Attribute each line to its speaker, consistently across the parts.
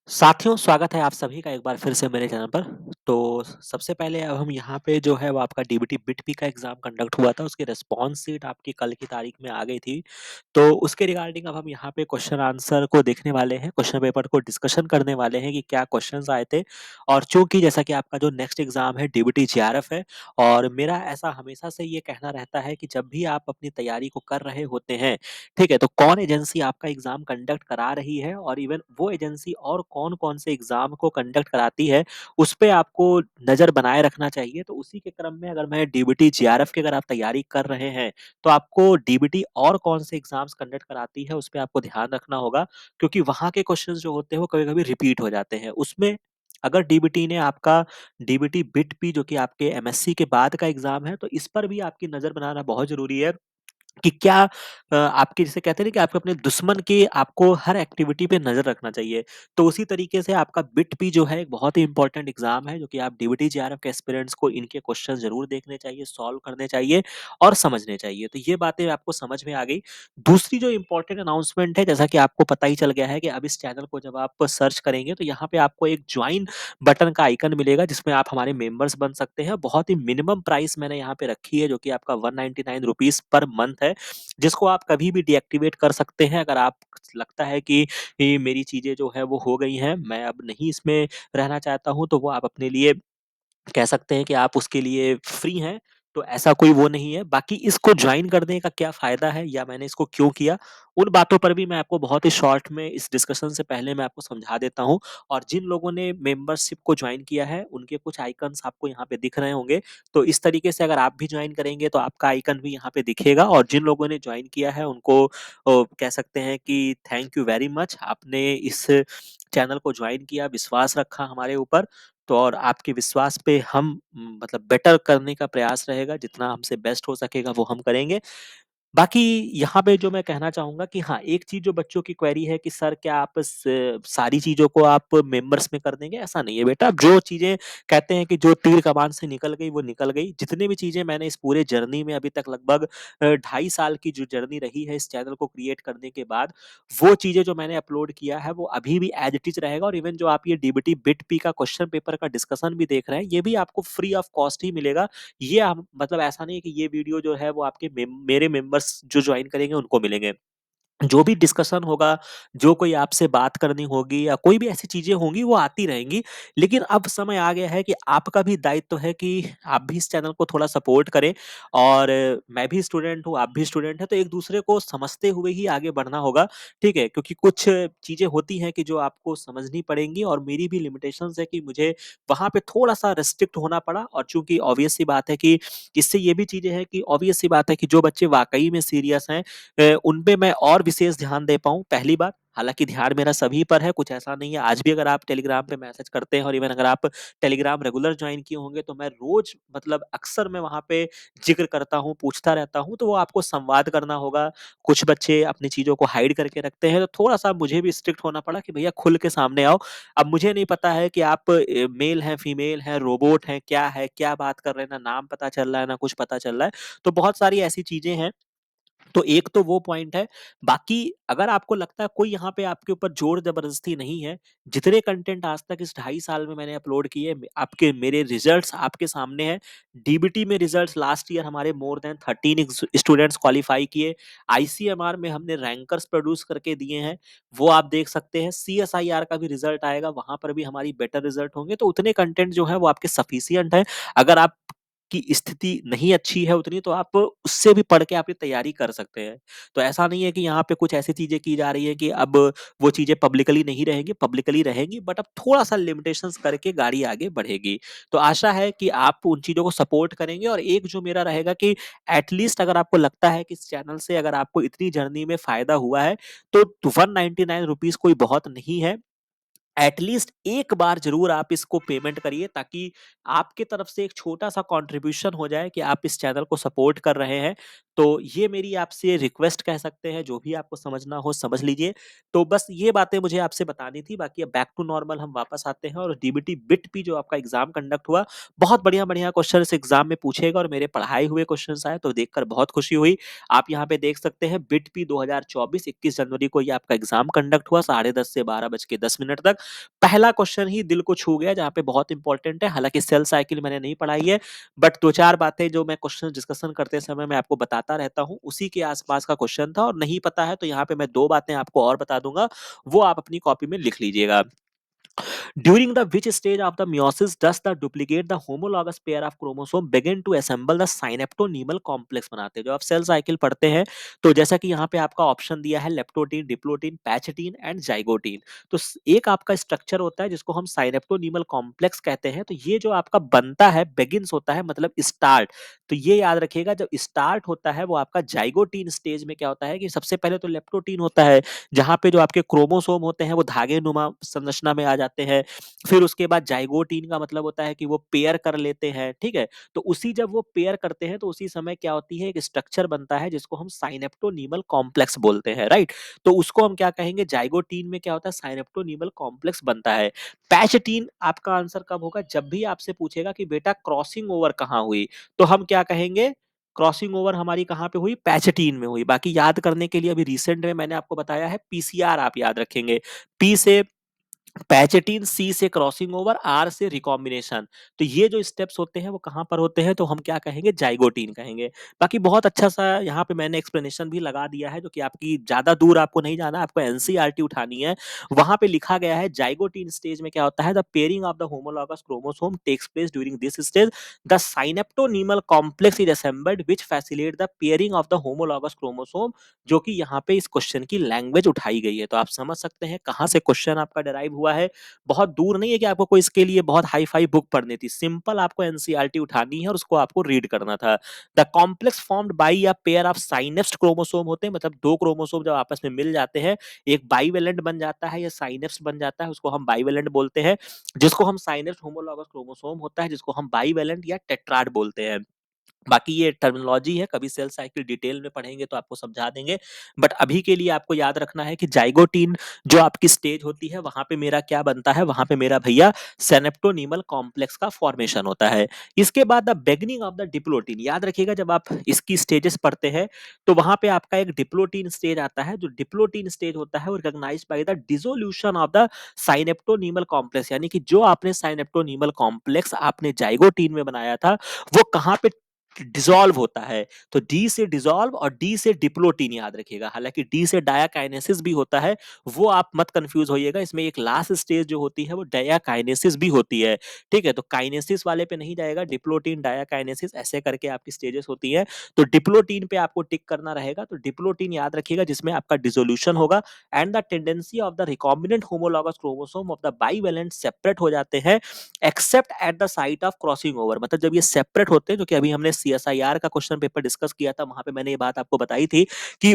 Speaker 1: साथियों, स्वागत है आप सभी का एक बार फिर से मेरे चैनल पर। तो सबसे पहले अब हम यहाँ पे जो है वो आपका डीबीटी बिट-पी का एग्ज़ाम कंडक्ट हुआ था, उसकी रिस्पॉन्स शीट आपकी कल की तारीख में आ गई थी। तो उसके रिगार्डिंग अब हम यहाँ पे क्वेश्चन आंसर को देखने वाले हैं, क्वेश्चन पेपर को डिस्कशन करने वाले हैं कि क्या क्वेश्चन्स आए थे। और चूँकि जैसा कि आपका जो नेक्स्ट एग्ज़ाम है डीबीटी जेआरएफ है और मेरा ऐसा हमेशा से ये कहना रहता है कि जब भी आप अपनी तैयारी को कर रहे होते हैं, ठीक है? तो कौन एजेंसी आपका एग्ज़ाम कंडक्ट करा रही है और इवन वो एजेंसी और कौन-कौन से एग्ज़ाम को कंडक्ट कराती है, उस पे आपको नज़र बनाए रखना चाहिए। तो उसी के क्रम में अगर मैं डीबीटी जेआरएफ की अगर आप तैयारी कर रहे हैं, तो आपको डीबीटी और कौन से एग्ज़ाम्स कंडक्ट कराती है, उस पे आपको ध्यान रखना होगा क्योंकि वहाँ के क्वेश्चन्स जो होते हैं, वो कभी-कभी रिपीट हो जाते हैं। उसमें अगर डीबीटी ने आपका डीबीटी बिट-पी जो कि आपके एमएससी के बाद का एग्ज़ाम है, तो इस पर भी आपकी नज़र बनाना बहुत ज़रूरी है। कि क्या आपके जिसे कहते हैं ना कि आपको अपने दुश्मन की आपको हर एक्टिविटी पे नज़र रखना चाहिए। तो उसी तरीके से आपका बिट-पी जो है एक बहुत ही इम्पोर्टेंट एग्ज़ाम है जो कि आप डीबीटी जेआरएफ के एस्पिरेंट्स को इनके क्वेश्चन ज़रूर देखने चाहिए, सॉल्व करने चाहिए और समझने चाहिए। तो ये बातें आपको समझ में आ गई। दूसरी जो इम्पोर्टेंट अनाउंसमेंट है जैसा कि आपको पता ही चल गया है कि अब इस चैनल को जब आप सर्च करेंगे तो यहाँ पे आपको एक जॉइन बटन का आइकन मिलेगा जिसमें आप हमारे मेंबर्स बन सकते हैं। बहुत ही मिनिमम प्राइस मैंने यहाँ पे रखी है जो कि आपका ₹199 पर मंथ है, जिसको आप कभी भी डीएक्टिवेट कर सकते हैं अगर आप लगता है कि ये मेरी चीज़ें जो है वो हो गई हैं, मैं अब नहीं इसमें रहना चाहता हूँ, तो वो आप अपने लिए कह सकते हैं कि आप उसके लिए फ्री हैं, तो ऐसा कोई वो नहीं है। बाकी इसको जॉइन करने का क्या फ़ायदा है या मैंने इसको क्यों किया, उन बातों पर भी मैं आपको बहुत ही शॉर्ट में इस डिस्कशन से पहले मैं आपको समझा देता हूँ। और जिन लोगों ने मेंबरशिप को जॉइन किया है, उनके कुछ आइकन्स आपको यहाँ पे दिख रहे होंगे। तो इस तरीके से अगर आप भी जॉइन करेंगे तो आपका आइकन भी यहाँ पे दिखेगा और जिन लोगों ने जॉइन किया है उनको कह सकते हैं कि थैंक यू वेरी मच, आपने इस चैनल को जॉइन किया, विश्वास रखा हमारे ऊपर। तो और आपके विश्वास पे हम मतलब बेटर करने का प्रयास रहेगा, जितना हमसे बेस्ट हो सकेगा वो हम करेंगे। बाकी यहाँ पे जो मैं कहना चाहूँगा कि हाँ, एक चीज़ जो बच्चों की क्वेरी है कि सर क्या आप सारी चीज़ों को आप मेंबर्स में कर देंगे? ऐसा नहीं है बेटा, जो चीज़ें कहते हैं कि जो तीर कमान से निकल गई, वो निकल गई। जितनी भी चीज़ें मैंने इस पूरे जर्नी में अभी तक लगभग 2.5 साल की जो जर्नी रही है इस चैनल को क्रिएट करने के बाद, वो चीज़ें जो मैंने अपलोड किया है, वो अभी भी एज़ इट इज़ रहेगा और इवन जो आप ये डीबीटी बिट-पी का क्वेश्चन पेपर का डिस्कशन भी देख रहे हैं, ये भी आपको फ्री ऑफ कॉस्ट ही मिलेगा। ये हम मतलब ऐसा नहीं है कि ये वीडियो जो है वो आपके मेरे मेंबर्स जो जॉइन करेंगे उनको मिलेंगे। जो भी डिस्कशन होगा, जो कोई आपसे बात करनी होगी या कोई भी ऐसी चीज़ें होंगी वो आती रहेंगी। लेकिन अब समय आ गया है कि आपका भी दायित्व है कि आप भी इस चैनल को थोड़ा सपोर्ट करें और मैं भी स्टूडेंट हूँ, आप भी स्टूडेंट हैं, तो एक-दूसरे को समझते हुए ही आगे बढ़ना होगा, ठीक है? क्योंकि कुछ चीज़ें होती हैं कि जो आपको समझनी पड़ेंगी और मेरी भी लिमिटेशंस है कि मुझे वहाँ पे थोड़ा-सा रिस्ट्रिक्ट होना पड़ा और चूँकि ऑब्वियस सी बात है कि इससे ये भी चीज़ें हैं कि ऑब्वियस सी बात है कि जो बच्चे वाक़ई में सीरियस हैं उन पे मैं और विशेष ध्यान दे पाऊँ, पहली बात। हालाँकि ध्यान मेरा सभी पर है, कुछ ऐसा नहीं है। आज भी अगर आप टेलीग्राम पे मैसेज करते हैं और इवन अगर आप टेलीग्राम रेगुलर जॉइन किए होंगे, तो मैं रोज़ मतलब अक्सर मैं वहाँ पे ज़िक्र करता हूँ, पूछता रहता हूँ, तो वो आपको संवाद करना होगा। कुछ बच्चे अपनी चीज़ों को हाइड करके रखते हैं, तो थोड़ा-सा मुझे भी स्ट्रिक्ट होना पड़ा कि भैया खुल के सामने आओ। अब मुझे नहीं पता है कि आप मेल हैं, फीमेल हैं, रोबोट हैं, क्या है, क्या बात कर रहे हैं, ना नाम पता चल रहा है, ना कुछ पता चल रहा है। तो बहुत सारी ऐसी चीज़ें हैं। तो एक तो वो पॉइंट है, बाकी अगर आपको लगता है कोई यहाँ पे आपके ऊपर ज़ोर-ज़बरदस्ती नहीं है, जितने कंटेंट आज तक इस 2.5 साल में मैंने अपलोड किए, आपके मेरे रिज़ल्ट्स आपके सामने हैं। डीबीटी में रिज़ल्ट्स लास्ट ईयर हमारे मोर दैन 13 स्टूडेंट्स क्वालीफाई किए। आईसीएमआर में हमने रैंकर्स प्रोड्यूस करके दिए हैं, वो आप देख सकते हैं। सीएसआईआर का भी रिज़ल्ट आएगा, वहाँ पर भी हमारी बेटर रिज़ल्ट होंगे, तो उतने कंटेंट जो हैं वो आपके सफिशिएंट हैं। अगर आप की स्थिति नहीं अच्छी है उतनी तो आप उससे भी पढ़ के अपनी तैयारी कर सकते हैं। तो ऐसा नहीं है कि यहाँ पे कुछ ऐसी चीज़ें की जा रही है कि अब वो चीज़ें पब्लिकली नहीं रहेंगी, पब्लिकली रहेंगी बट अब थोड़ा-सा लिमिटेशंस करके गाड़ी आगे बढ़ेगी। तो आशा है कि आप उन चीज़ों को सपोर्ट करेंगे और एक जो मेरा रहेगा कि एट लीस्ट अगर आपको लगता है कि इस चैनल से अगर आपको इतनी जर्नी में फ़ायदा हुआ है, तो ₹199 कोई बहुत नहीं है। एटलीस्ट एक बार ज़रूर आप इसको पेमेंट करिए ताकि आपके तरफ से एक छोटा-सा कंट्रीब्यूशन हो जाए कि आप इस चैनल को सपोर्ट कर रहे हैं। तो ये मेरी आपसे रिक्वेस्ट कह सकते हैं, जो भी आपको समझना हो समझ लीजिए। तो बस ये बातें मुझे आपसे बतानी थी, बाकी अब बैक टू नॉर्मल हम वापस आते हैं और डीबीटी बिट भी जो आपका एग्ज़ाम कंडक्ट हुआ, बहुत बढ़िया-बढ़िया क्वेश्चन इस एग्ज़ाम में पूछे गए और मेरे पढ़ाए हुए क्वेश्चन्स आए, तो देखकर बहुत खुशी हुई। आप यहाँ पे देख सकते हैं बिट पी 2024 21 जनवरी को ये आपका एग्ज़ाम कंडक्ट हुआ 10:30 से 12:10 तक। पहला क्वेश्चन ही दिल को छू गया, जहाँ पे बहुत इंपॉर्टेंट है, हालाँकि सेल साइकिल मैंने नहीं पढ़ाई है, बट 2-4 बातें जो मैं क्वेश्चन डिस्कशन करते समय मैं आपको बताता रहता हूँ, उसी के आस-पास का क्वेश्चन था और नहीं पता है तो यहाँ पे मैं 2 बातें आपको और बता दूँगा, वो आप अपनी कॉपी में लिख लीजिएगा। During the which stage of the meiosis does the duplicate the homologous pair of chromosome begin to assemble the synaptonemal complex बनाते हैं। जो आप सेल साइकिल पढ़ते हैं, तो जैसा कि यहाँ पे आपका ऑप्शन दिया है लेप्टोटीन, डिप्लोटीन, पैचेटीन एंड जाइगोटीन। तो एक आपका स्ट्रक्चर होता है जिसको हम साइनेप्टोनीमल कॉम्प्लेक्स कहते हैं। तो ये जो आपका बनता है बेगिंस होता है मतलब स्टार्ट। तो ये याद रखिएगा, जब स्टार्ट होता है वो आपका जाइगोटीन स्टेज में क्या होता है कि सबसे पहले तो लेप्टोटीन होता है, जहाँ पे जो आपके क्रोमोसोम होते हैं वो धागे नुमा संरचना में आ जाते हैं। फिर उसके बाद जाइगोटीन का मतलब होता है कि वो पेयर कर लेते हैं, ठीक है? तो उसी जब वो पेयर करते हैं तो उसी समय क्या होती है, एक स्ट्रक्चर बनता है जिसको हम साइनेप्टोनीमल कॉम्प्लेक्स बोलते हैं, राइट? तो उसको हम क्या कहेंगे, जाइगोटीन में क्या होता है, साइनेप्टोनीमल कॉम्प्लेक्स बनता है। पैचेटीन आपका आंसर कब होगा, जब भी आपसे पूछेगा कि बेटा क्रॉसिंग ओवर कहाँ हुई, तो हम क्या कहेंगे, क्रॉसिंग ओवर हमारी कहाँ पे हुई, पैचेटीन में हुई। बाकी याद करने के लिए अभी रिसेंट में मैंने आपको बताया है पीसीआर, आप याद रखेंगे। पी से पैचेटिन, सी से क्रॉसिंग ओवर, आर से रिकॉम्बिनेशन। तो ये जो स्टेप्स होते हैं वो कहाँ पर होते हैं, तो हम क्या कहेंगे, जाइगोटीन कहेंगे। बाकी बहुत अच्छा सा यहाँ पे मैंने एक्सप्लेनेशन भी लगा दिया है, जो कि आपकी ज्यादा दूर आपको नहीं जाना, आपको एनसीईआरटी उठानी है। वहां पे लिखा गया है जाइगोटीन स्टेज में क्या होता है, the pairing of the homologous chromosome takes place during this stage, the synaptonemal complex is assembled which facilitate the pairing of the homologous chromosome, जो कि यहाँ पे इस क्वेश्चन की लैंग्वेज उठाई गई है। तो आप समझ सकते हैं कहाँ से क्वेश्चन आपका डिराइव हुआ है। बहुत दूर नहीं है कि आपको कोई इसके लिए बहुत हाई फाई बुक पढ़नी थी, सिंपल आपको एनसीईआरटी उठानी है और उसको आपको रीड करना था। The complex formed by a pair of synapsed chromosome होते हैं, मतलब दो क्रोमोसोम जब आपस में मिल जाते हैं, एक बाइवेलेंट बन जाता है या साइनेप्स बन जाता है, उसको हम बाइवेलेंट बोलते हैं। जिसको हम साइनेप्स होमोलॉगस क्रोमोसोम होता है, जिसको हम बाइवेलेंट या टेट्राड बोलते हैं। बाकी ये टर्मिनोलॉजी है, कभी सेल साइकिल डिटेल में पढ़ेंगे तो आपको समझा देंगे। बट अभी के लिए आपको याद रखना है कि जाइगोटीन जो आपकी स्टेज होती है, वहां पे मेरा क्या बनता है, वहां पे मेरा भैया सेनेप्टोनीमल कॉम्प्लेक्स का फॉर्मेशन होता है। इसके बाद the beginning of the diplotene, याद रखिएगा जब आप इसकी स्टेजेस पढ़ते हैं तो वहां पे आपका एक डिप्लोटीन स्टेज आता है। जो डिप्लोटीन स्टेज होता है वो recognised by the dissolution of the synaptonemal complex, यानी कि जो आपने साइनेप्टोनीमल कॉम्प्लेक्स आपने जाइगोटीन में बनाया था, वो कहाँ पे डिसॉल्व होता है। तो डी से डिसॉल्व और डी से डिप्लोटीन याद रखिएगा। हालांकि डी से डायाकाइनेसिस भी होता है, वो आप मत कंफ्यूज होइएगा। इसमें एक लास्ट स्टेज जो होती है वो डायाकाइनेसिस भी होती है, ठीक है? तो काइनेसिस वाले पे नहीं जाएगा, डिप्लोटीन, डायाकाइनेसिस ऐसे करके आपकी स्टेजेस होती है। तो डिप्लोटीन पे आपको टिक करना रहेगा। तो डिप्लोटीन याद रखिएगा जिसमें आपका डिसोल्यूशन होगा and the tendency of the recombinant homologous chromosome of the bivalent separate हो जाते हैं accept at the site of crossing over. मतलब जब ये सेपरेट होते हैं, जो कि अभी हमने सीएसआईआर का क्वेश्चन पेपर डिस्कस किया था, वहां पे मैंने ये बात आपको बताई थी कि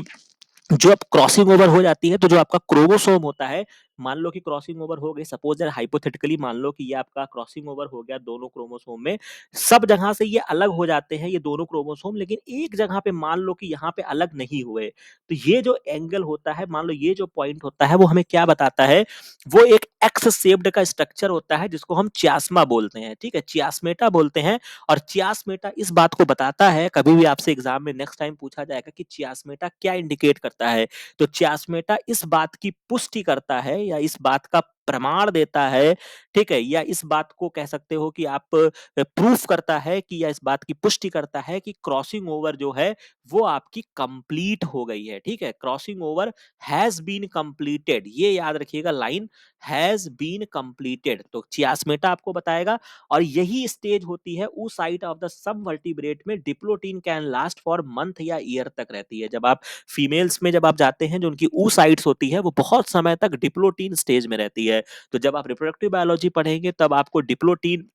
Speaker 1: जो अब क्रॉसिंग ओवर हो जाती है तो जो आपका क्रोमोसोम होता है, मान लो कि क्रॉसिंग ओवर हो गई, सपोज दैट हाइपोथेटिकली मान लो कि ये आपका क्रॉसिंग ओवर हो गया दोनों क्रोमोसोम में, सब जगह से ये अलग हो जाते हैं ये दोनों क्रोमोसोम, लेकिन एक जगह पे मान लो कि यहाँ पे अलग नहीं हुए, तो ये जो एंगल होता है, मान लो ये जो पॉइंट होता है, वो हमें क्या बताता है, वो एक एक्स शेप्ड का स्ट्रक्चर होता है जिसको हम चियास्मा बोलते हैं, ठीक है, चियास्मेटा बोलते हैं। और चियास्मेटा इस बात को बताता है, कभी भी आपसे एग्जाम में नेक्स्ट टाइम पूछा जाएगा कि चियास्मेटा क्या इंडिकेट करता है, तो चियास्मेटा इस बात की पुष्टि करता है या इस बात का प्रमाण देता है, ठीक है, या इस बात को कह सकते हो कि आप प्रूफ करता है कि, या इस बात की पुष्टि करता है कि क्रॉसिंग ओवर जो है वो आपकी कंप्लीट हो गई है, ठीक है, crossing over has been completed, ये याद रखिएगा लाइन, हैज बीन कंप्लीटेड। तो चियास्मेटा आपको बताएगा। और यही स्टेज होती है उस site of the some vertebrate में diplotene can last for month या ईयर तक रहती है। जब आप फीमेल्स में जब आप जाते हैं, जो उनकी ऊ साइट्स होती है वो बहुत समय तक डिप्लोटीन स्टेज में रहती है। तो जब आप रिप्रोडक्टिव बायोलॉजी पढ़ेंगे तब आपको डिप्लोटीन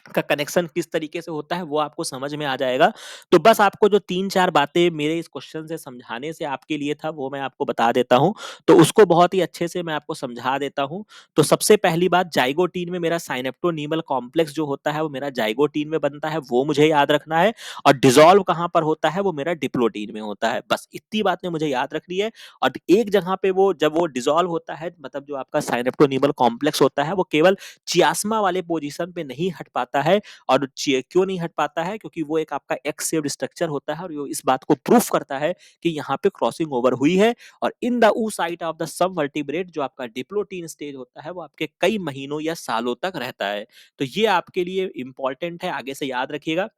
Speaker 1: का कनेक्शन किस तरीके से होता है वो आपको समझ में आ जाएगा। तो बस आपको जो 3-4 बातें मेरे इस क्वेश्चन से समझाने से आपके लिए था वो मैं आपको बता देता हूँ। तो उसको बहुत ही अच्छे से मैं आपको समझा देता हूँ। तो सबसे पहली बात, ज़ाइगोटीन में मेरा साइनेप्टोनीमल कॉम्प्लेक्स जो होता है वो मेरा ज़ाइगोटीन में बनता है, वो मुझे याद रखना है। और डिसॉल्व कहाँ पर होता है वो मेरा डिप्लोटीन में होता है। बस इतनी बातें मुझे याद रखनी है। और एक जगह पे वो जब वो डिसॉल्व होता है, मतलब जो आपका साइनेप्टोनीमल कॉम्प्लेक्स होता है वो केवल चियास्मा वाले पोजीशन पे नहीं हट पाता है। और क्यों नहीं हट पाता है? क्योंकि वो एक आपका एक्स शेप्ड स्ट्रक्चर होता है और वो इस बात को प्रूफ करता है कि यहाँ पे क्रॉसिंग ओवर हुई है। और इन द ऊ site of the some vertebrate जो आपका डिप्लोटीन स्टेज होता है वो आपके कई महीनों या सालों तक रहता है। तो ये आपके लिए इंपॉर्टेंट है, आगे से याद रखिएगा।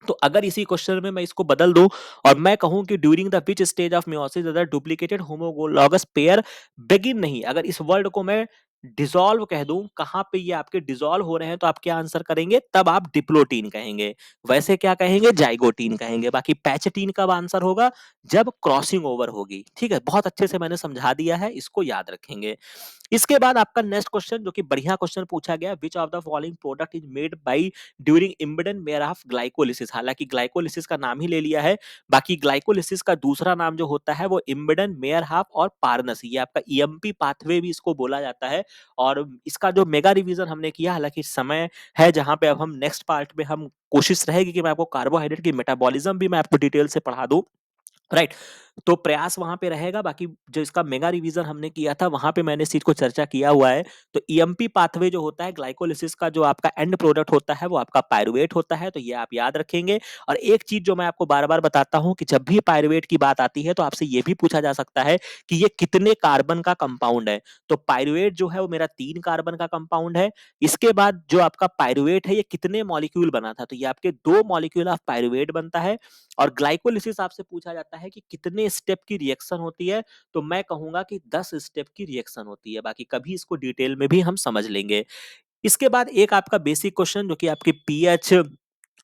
Speaker 1: तो अगर इसी क्वेश्चन में मैं इसको बदल दूं और मैं कहूं कि during the which stage of meiosis other duplicated homologous pair begin, नहीं, अगर इस वर्ड को मैं डिसॉल्व कह दूं, कहां पे ये आपके डिसॉल्व हो रहे हैं, तो आप क्या आंसर करेंगे? तब आप डिप्लोटीन कहेंगे। वैसे क्या कहेंगे? जाइगोटीन कहेंगे। बाकी पैचटीन कब आंसर होगा? जब क्रॉसिंग ओवर होगी। ठीक है, बहुत अच्छे से मैंने समझा दिया है, इसको याद रखेंगे। इसके बाद आपका नेक्स्ट क्वेश्चन जो कि बढ़िया क्वेश्चन पूछा गया, which of the following product is made by during incident mayor of glycolysis. हालांकि ग्लाइकोलिसिस का नाम ही ले लिया है, बाकी ग्लाइकोलिसिस का दूसरा नाम जो होता है वो इम्बिडेंट मेयर हाफ और पार्नस, ये आपका ईएमपी पाथवे भी इसको बोला जाता है। और इसका जो मेगा रिवीजन हमने किया, हालांकि समय है जहां पे अब हम नेक्स्ट पार्ट में हम कोशिश रहेगी कि मैं आपको कार्बोहाइड्रेट की मेटाबॉलिज्म भी मैं आपको डिटेल से पढ़ा दूं। राइट। तो प्रयास वहां पे रहेगा। बाकी जो इसका मेगा रिवीजन हमने किया था वहां पे मैंने इस चीज को चर्चा किया हुआ है। तो ईएमपी पाथवे जो होता है ग्लाइकोलिसिस का, जो आपका एंड प्रोडक्ट होता है वो आपका पायरुवेट होता है। तो ये आप याद रखेंगे। और एक चीज जो मैं आपको बार बार बताता हूं कि जब भी पायरुवेट की बात आती है तो आपसे ये भी पूछा जा सकता है कि ये कितने कार्बन का कंपाउंड है। तो पायरुवेट जो है वो मेरा 3 कार्बन का कंपाउंड है। इसके बाद जो आपका पायरुवेट है ये कितने मॉलिक्यूल बना था? तो ये आपके 2 मॉलिक्यूल ऑफ पायरुवेट बनता है। और ग्लाइकोलिसिस आपसे पूछा जाता है कि कितने स्टेप की रिएक्शन होती है? तो मैं कहूंगा कि 10 स्टेप की रिएक्शन होती है। बाकी कभी इसको डिटेल में भी हम समझ लेंगे। इसके बाद एक आपका बेसिक क्वेश्चन जो कि आपके पीएच,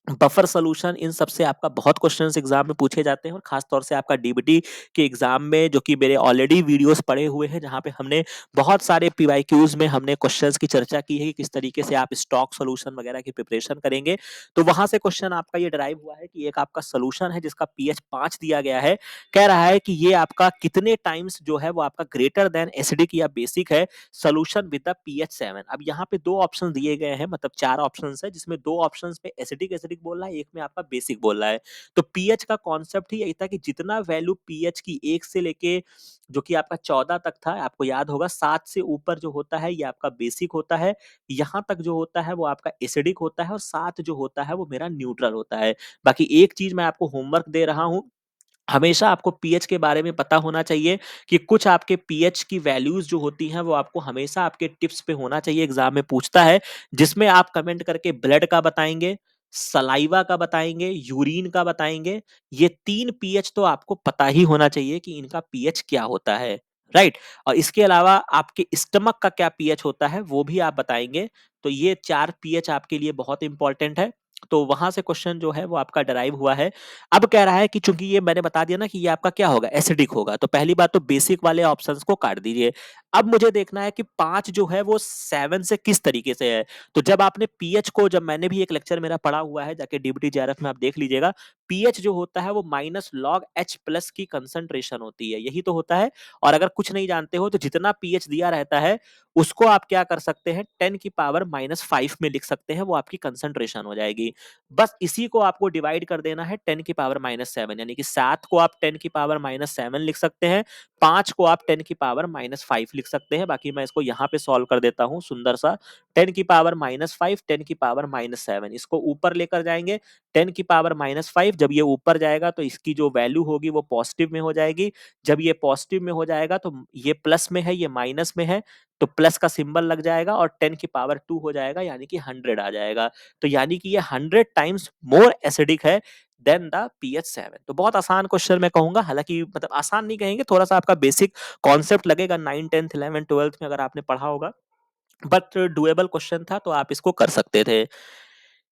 Speaker 1: बफर सॉल्यूशन, इन सब से आपका बहुत क्वेश्चंस एग्जाम में पूछे जाते हैं। और खास तौर से आपका डीबीटी के एग्जाम में, जो कि मेरे ऑलरेडी वीडियोस पड़े हुए हैं जहां पे हमने बहुत सारे पीवाईक्यूज में हमने क्वेश्चंस की चर्चा की है कि किस तरीके से आप स्टॉक सॉल्यूशन वगैरह की प्रिपरेशन करेंगे। तो वहां से क्वेश्चन आपका ये ड्राइव हुआ है कि एक आपका सोल्यूशन है जिसका पीएच 5 दिया गया है। कह रहा है कि ये आपका कितने टाइम्स जो है वो आपका ग्रेटर देन एसिडिक या बेसिक है सोल्यूशन विद द पीएच 7। अब यहाँ पे 2 ऑप्शन दिए गए हैं, मतलब 4 ऑप्शन है, जिसमें 2 ऑप्शन पे एसिडिक एसिडिक बोल रहा है, एक में आपका बेसिक बोल रहा है। तो पीएच का कॉन्सेप्ट ही यही था कि जितना वैल्यू पीएच की 1 से लेके जो कि आपका 14 तक था, आपको याद होगा 7 से ऊपर जो होता है ये आपका बेसिक होता है। यहाँ तक जो होता है वो आपका एसिडिक होता है और 7 जो होता है वो मेरा न्यूट्रल होता है। बाकी एक चीज मैं आपको होमवर्क दे रहा हूँ, हमेशा आपको पीएच के बारे में पता होना चाहिए कि कुछ आपके पीएच की वैल्यूज जो होती हैं वो आपको हमेशा आपके टिप्स पे होना चाहिए। एग्जाम में पूछता है जिसमें आप कमेंट करके ब्लड का बताएंगे, सलाइवा का बताएंगे, यूरिन का बताएंगे। ये 3 पीएच तो आपको पता ही होना चाहिए कि इनका पीएच क्या होता है। राइट। और इसके अलावा आपके स्टमक का क्या पीएच होता है वो भी आप बताएंगे। तो ये 4 पीएच आपके लिए बहुत इंपॉर्टेंट है। तो वहां से क्वेश्चन जो है वो आपका डराइव हुआ है। अब कह रहा है कि चूंकि ये मैंने बता दिया ना कि ये आपका क्या होगा, एसिडिक होगा, तो पहली बात तो बेसिक वाले ऑप्शंस को काट दीजिए। अब मुझे देखना है कि 5 जो है वो 7 से किस तरीके से है। तो जब आपने पीएच को, जब मैंने भी एक लेक्चर मेरा पढ़ा हुआ है, जाके डीबीटी जेआरएफ में आप देख लीजिएगा, पीएच जो होता है वो माइनस लॉग एच प्लस की कंसंट्रेशन होती है, यही तो होता है। और अगर कुछ नहीं जानते हो तो जितना पीएच दिया रहता है उसको आप क्या कर सकते हैं, 10⁻⁻5 में लिख सकते हैं, वो आपकी कंसंट्रेशन हो जाएगी। बस इसी को आपको डिवाइड कर देना है 10⁻⁻7, यानी कि 7 को आप 10⁻⁻7 लिख सकते हैं, 5 को आप 10⁻⁻5 लिख सकते हैं। बाकी मैं इसको यहाँ पे सॉल्व कर देता हूँ सुंदर सा। 10⁻⁻5, 10⁻⁻7, इसको ऊपर लेकर जाएंगे। 10⁻⁻5 जब ये ऊपर जाएगा तो इसकी जो वैल्यू होगी वो पॉजिटिव में हो जाएगी। जब ये पॉजिटिव में हो जाएगा तो ये प्लस में है, ये माइनस में है, तो प्लस का सिंबल लग जाएगा और 10⁻2 हो जाएगा, यानी कि 100 आ जाएगा। तो यानी कि ये 100 टाइम्स मोर एसिडिक है देन द पीएच 7। तो बहुत आसान क्वेश्चन मैं कहूंगा, हालांकि मतलब आसान नहीं कहेंगे, थोड़ा सा आपका बेसिक कॉन्सेप्ट लगेगा 9 10th 11 12th में अगर आपने पढ़ा होगा, बट डुएबल क्वेश्चन था तो आप इसको कर सकते थे।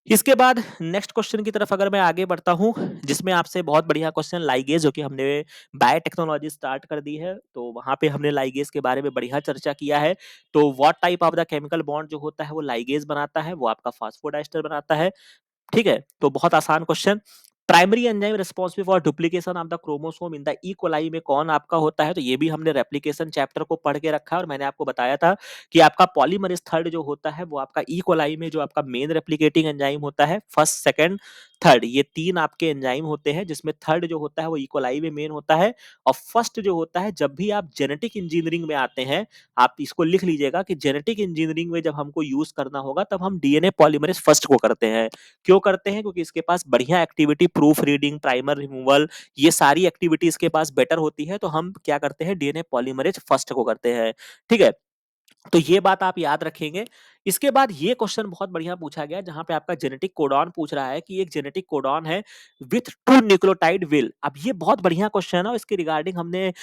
Speaker 1: इसके बाद नेक्स्ट क्वेश्चन की तरफ अगर मैं आगे बढ़ता हूँ, जिसमें आपसे बहुत बढ़िया क्वेश्चन लाइगेज, जो कि हमने बायोटेक्नोलॉजी स्टार्ट कर दी है, तो वहाँ पे हमने लाइगेज के बारे में बढ़िया चर्चा किया है। तो what type of the chemical bond जो होता है वो लाइगेज बनाता है, वो आपका फास्फोडाइस्टर बनाता है। ठीक है, तो बहुत आसान question. Primary enzyme responsible for duplication of the chromosome in the E coli में कौन आपका होता है? तो ये भी हमने रेप्लिकेशन चैप्टर को पढ़ के रखा है, और मैंने आपको बताया था कि आपका पॉलीमरेज थर्ड जो होता है वो आपका ई कोलाई में जो आपका मेन रेप्लिकेटिंग एंजाइम होता है, फर्स्ट सेकंड थर्ड, ये तीन आपके एंजाइम होते हैं, जिसमें थर्ड जो होता है वो ई कोलाई में मेन होता है। और फर्स्ट जो होता है, जब भी आप जेनेटिक इंजीनियरिंग में आते हैं, आप इसको लिख लीजिएगा कि जेनेटिक इंजीनियरिंग में जब हमको यूज करना होगा तब हम डीएनए पॉलीमरेज फर्स्ट को करते हैं। क्यों करते हैं? क्योंकि इसके पास बढ़िया activity, proof reading, primer removal, ये सारी एक्टिविटी इसके पास बेटर होती है, तो हम क्या करते हैं, डीएनए पॉलीमरेज फर्स्ट को करते हैं। ठीक है, तो ये बात आप याद रखेंगे। इसके बाद ये क्वेश्चन बहुत बढ़िया पूछा गया, जहां पे आपका जेनेटिक कोडॉन पूछ रहा है कि एक जेनेटिक कोडॉन है विथ टू न्यूक्लियोटाइड विल। अब ये बहुत बढ़िया क्वेश्चन है, और इसके रिगार्डिंग हमने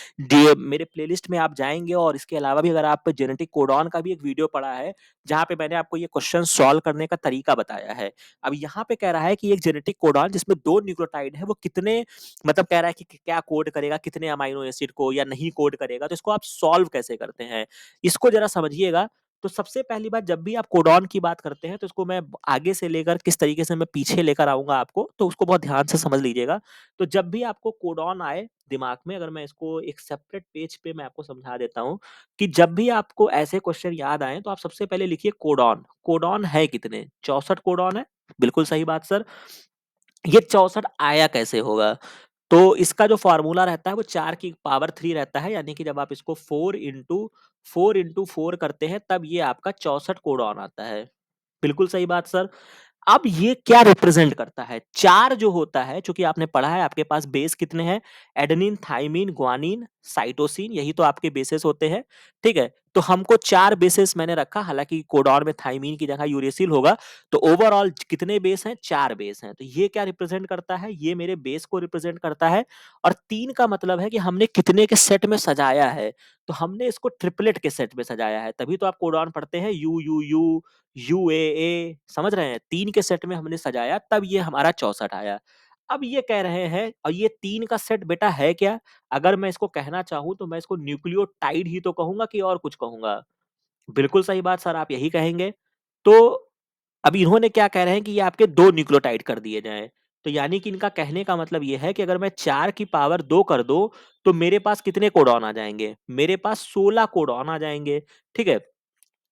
Speaker 1: मेरे प्लेलिस्ट में आप जाएंगे, और इसके अलावा भी अगर आप जेनेटिक कोडॉन का भी एक वीडियो पढ़ा है, जहां पे मैंने आपको ये क्वेश्चन सॉल्व करने का तरीका बताया है। अब यहाँ पे कह रहा है कि एक जेनेटिक कोडॉन जिसमें दो न्यूक्लियोटाइड है, वो कितने, मतलब कह रहा है कि क्या कोड करेगा, कितने अमाइनो एसिड को, या नहीं कोड करेगा, तो इसको आप सॉल्व कैसे करते हैं, इसको जरा समझिएगा। तो सबसे पहली बात, जब भी आप कोडॉन की बात करते हैं, तो इसको मैं आगे से लेकर किस तरीके से मैं पीछे लेकर आऊंगा आपको, तो उसको बहुत ध्यान से समझ लीजिएगा। तो जब भी आपको कोडॉन आए दिमाग में, अगर मैं इसको एक सेपरेट पेज पे मैं आपको समझा देता हूं, कि जब भी आपको ऐसे क्वेश्चन याद आए, तो आप सबसे पहले लिखिए कोडॉन। कोडॉन है कितने? 64 कोडॉन है। बिल्कुल सही बात सर। ये 64 आया कैसे होगा? तो इसका जो फॉर्मूला रहता है वो 4 की पावर 3 रहता है, यानी कि जब आप इसको 4 इंटू 4 करते हैं, तब ये आपका 64 कोडॉन आता है। बिल्कुल सही बात सर। अब ये क्या रिप्रेजेंट करता है? 4 जो होता है, चूंकि आपने पढ़ा है, आपके पास बेस कितने हैं? एडेनिन, थाइमिन, ग्वानिन, साइटोसिन, यही तो आपके बेसेस होते हैं। ठीक है, तो हमको 4 बेसेस मैंने रखा, हालांकि कोडॉन में थाइमिन की जगह यूरेसिल होगा। तो ओवरऑल कितने बेस हैं? 4 बेस हैं। तो ये क्या रिप्रेजेंट करता है? ये मेरे बेस को रिप्रेजेंट करता है। और 3 का मतलब है कि हमने कितने के सेट में सजाया है। तो हमने इसको ट्रिपलेट के सेट में सजाया है, तभी तो आप कोडॉन पढ़ते हैं यू यू यू, यूएए, समझ रहे हैं? 3 के सेट में हमने सजाया, तब ये हमारा 64 आया। अब ये कह रहे हैं, और ये 3 का सेट बेटा है क्या? अगर मैं इसको कहना चाहूँ, तो मैं इसको न्यूक्लियोटाइड ही तो कहूँगा, कि और कुछ कहूँगा? बिल्कुल सही बात सर, आप यही कहेंगे। तो अब इन्होंने क्या कह रहे हैं कि ये आपके 2 न्यूक्लियोटाइड कर दिए जाएँ। तो यानी कि इनका कहने का मतलब ये है कि अगर मैं 4 की पावर 2 कर दूँ, तो मेरे पास कितने कोडॉन आ जाएँगे? मेरे पास 16 कोडॉन आ जाएँगे। ठीक है?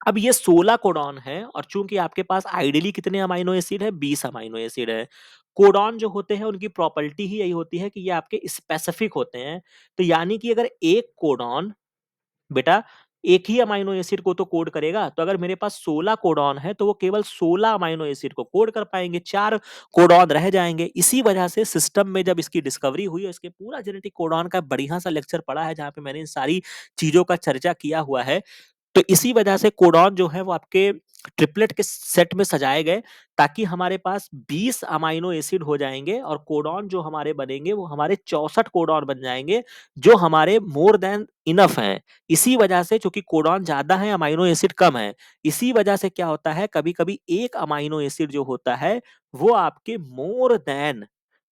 Speaker 1: अब ये 16 कोडॉन है, और चूंकि आपके पास आइडियली कितने अमाइनो एसिड है? 20 अमाइनो एसिड है। कोडॉन जो होते हैं, उनकी प्रॉपर्टी ही यही होती है कि ये आपके स्पेसिफिक होते हैं। तो यानी कि अगर एक कोडॉन बेटा एक ही अमाइनो एसिड को तो कोड करेगा, तो अगर मेरे पास 16 कोडॉन है, तो वो केवल 16 अमाइनो एसिड को कोड कर पाएंगे, 4 कोडॉन रह जाएंगे। इसी वजह से सिस्टम में जब इसकी डिस्कवरी हुई, और इसके पूरा जेनेटिक कोडॉन का बढ़िया सा लेक्चर पढ़ा है, जहां पे मैंने इन सारी चीजों का चर्चा किया हुआ है। तो इसी वजह से कोडॉन जो है वो आपके ट्रिपलेट के सेट में सजाए गए, ताकि हमारे पास 20 अमाइनो एसिड हो जाएंगे, और कोडॉन जो हमारे बनेंगे वो हमारे 64 कोडॉन बन जाएंगे, जो हमारे मोर देन इनफ हैं। इसी वजह से, चूंकि कोडॉन ज्यादा है, अमाइनो एसिड कम है, इसी वजह से क्या होता है, कभी कभी एक अमाइनो एसिड जो होता है वो आपके मोर देन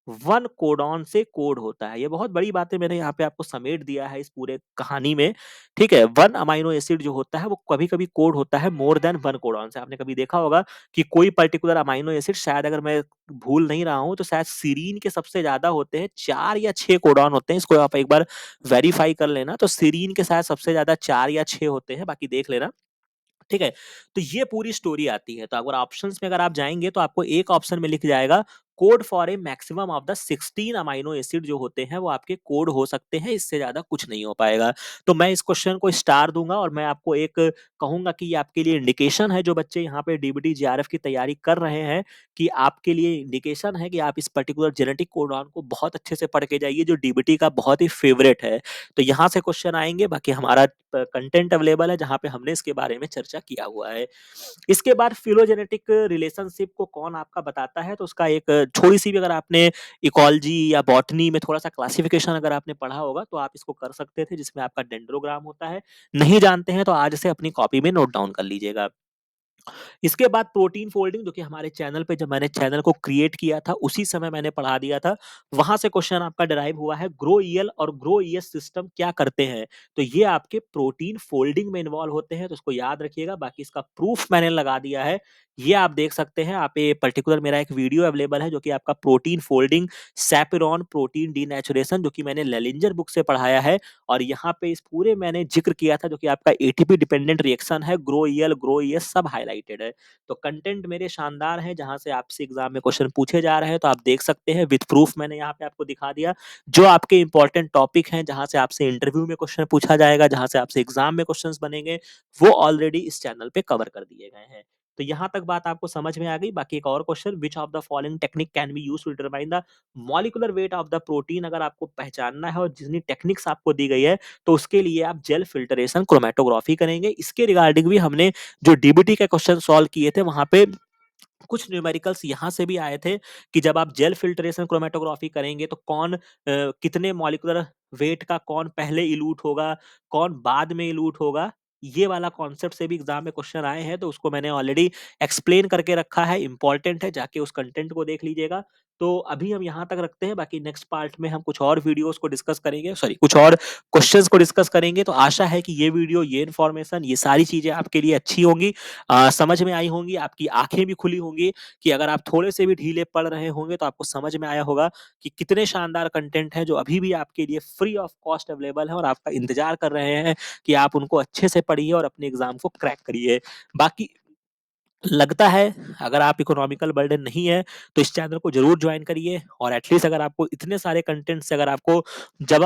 Speaker 1: 1 कोडॉन से कोड होता है। ये बहुत बड़ी बातें मैंने यहाँ पे आपको समेट दिया है इस पूरे कहानी में। ठीक है, 1 अमाइनो एसिड जो होता है वो कभी-कभी कोड होता है मोर देन 1 कोडॉन से। आपने कभी देखा होगा कि कोई पर्टिकुलर अमाइनो एसिड, शायद अगर मैं भूल नहीं रहा हूँ, तो शायद सीरीन के सबसे ज्यादा होते हैं 4 या 6 कोडॉन होते हैं। इसको आप एक बार वेरीफाई कर लेना। तो सीरीन के शायद सबसे ज्यादा 4 या 6 होते हैं, बाकी देख लेना। ठीक है, तो ये पूरी स्टोरी आती है। तो अगर ऑप्शंस में अगर आप जाएंगे, तो आपको एक ऑप्शन में लिख जाएगा code for a maximum of the 16 amino acid जो होते हैं वो आपके कोड हो सकते हैं, इससे ज्यादा कुछ नहीं हो पाएगा। तो मैं इस क्वेश्चन को स्टार दूंगा, और मैं आपको एक कहूंगा कि ये आपके लिए इंडिकेशन है, जो बच्चे यहाँ पे डीबीटी जीआरएफ की तैयारी कर रहे हैं, कि आपके लिए इंडिकेशन है कि आप इस पर्टिकुलर जेनेटिक कोडॉन को बहुत अच्छे से पढ़ के जाइए, जो डीबीटी का बहुत ही फेवरेट है। तो यहाँ से क्वेश्चन आएंगे, बाकी हमारा कंटेंट अवेलेबल है, जहाँ पे हमने इसके बारे में चर्चा किया हुआ है। इसके बाद फिलोजेनेटिक रिलेशनशिप को कौन आपका बताता है? तो उसका एक थोड़ी सी भी, अगर आपने इकोलॉजी या बॉटनी में थोड़ा सा क्लासिफिकेशन अगर आपने पढ़ा होगा, तो आप इसको कर सकते थे, जिसमें आपका डेंड्रोग्राम होता है। नहीं जानते हैं तो आज से अपनी कॉपी में नोट डाउन कर लीजिएगा। इसके बाद प्रोटीन फोल्डिंग जो कि हमारे चैनल पे जब मैंने चैनल को क्रिएट किया था, उसी समय मैंने पढ़ा दिया था। वहाँ से क्वेश्चन आपका डिराइव हुआ है ग्रो ईएल और ग्रो ईएस सिस्टम क्या करते हैं? तो ये आपके प्रोटीन फोल्डिंग में इन्वॉल्व होते हैं, तो उसको याद रखिएगा। बाकी इसका प्रूफ मैंने लगा दिया है। ये आप देख सकते हैं। आप ये पर्टिकुलर मेरा एक वीडियो अवेलेबल है जो कि आपका प्रोटीन फोल्डिंग, सैपिरोन प्रोटीन डीनेचुरेशन जो कि मैंने लेलिंजर बुक से पढ़ाया है। और यहाँ पे इस पूरे मैंने ज़िक्र किया था जो कि आपका एटीपी डिपेंडेंट रिएक्शन है, ग्रो ईएल, ग्रो ईएस सब हाइलाइटेड है। तो कंटेंट मेरे शानदार हैं, जहाँ से आपसे एग्ज़ाम में क्वेश्चन पूछे जा रहे हैं, तो आप देख सकते हैं विथ प्रूफ मैंने यहाँ पे आपको दिखा दिया। जो आपके इम्पोर्टेंट टॉपिक हैं, जहाँ से आपसे इंटरव्यू में क्वेश्चन पूछा जाएगा, जहाँ से आपसे एग्ज़ाम में क्वेश्चंस बनेंगे, वो ऑलरेडी इस चैनल पे कवर कर दिए गए हैं। तो यहाँ तक बात आपको समझ में आ गई। बाकी एक और question, which of the following technique can be used to determine the molecular weight of the protein? अगर आपको पहचानना है और जितनी टेक्निक्स आपको दी गई है, तो उसके लिए आप जेल फिल्टरेशन क्रोमैटोग्राफी करेंगे। इसके रिगार्डिंग भी हमने जो डीबीटी के क्वेश्चन सॉल्व किए थे, वहाँ पे कुछ न्यूमेरिकल्स यहाँ से भी आए थे कि जब आप जेल फिल्ट्रेशन क्रोमैटोग्राफी करेंगे तो कौन कितने मॉलिक्यूलर वेट का कौन पहले इल्यूट होगा, कौन बाद में इल्यूट होगा, ये वाला कॉन्सेप्ट से भी एग्जाम में क्वेश्चन आए हैं। तो उसको मैंने ऑलरेडी एक्सप्लेन करके रखा है, इंपॉर्टेंट है, जाके उस कंटेंट को देख लीजिएगा। तो अभी हम यहाँ तक रखते हैं। बाकी नेक्स्ट पार्ट में हम कुछ और वीडियोस को डिस्कस करेंगे, सॉरी कुछ और क्वेश्चंस को डिस्कस करेंगे। तो आशा है कि ये वीडियो, ये इन्फॉर्मेशन, ये सारी चीजें आपके लिए अच्छी होंगी, समझ में आई होंगी, आपकी आंखें भी खुली होंगी कि अगर आप थोड़े से भी ढीले पड़ रहे होंगे तो आपको समझ में आया होगा कि कितने शानदार कंटेंट हैं जो अभी भी आपके लिए फ्री ऑफ कॉस्ट अवेलेबल है और आपका इंतजार कर रहे हैं कि आप उनको अच्छे से पढ़िए और अपने एग्जाम को क्रैक करिए। बाकी लगता है अगर आप इकोनॉमिकल बर्डन नहीं है तो इस चैनल को जरूर ज्वाइन करिए। और एटलीस्ट अगर आपको इतने सारे कंटेंट से अगर आपको जब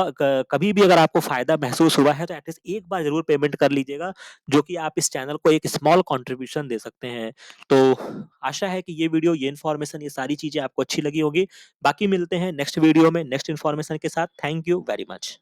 Speaker 1: कभी भी अगर आपको फायदा महसूस हुआ है तो एटलीस्ट एक बार जरूर पेमेंट कर लीजिएगा, जो कि आप इस चैनल को एक स्मॉल कंट्रीब्यूशन दे सकते हैं। तो आशा है कि ये वीडियो, ये इन्फॉर्मेशन, ये सारी चीजें आपको अच्छी लगी होगी। बाकी मिलते हैं नेक्स्ट वीडियो में नेक्स्ट इन्फॉर्मेशन के साथ। Thank you very much.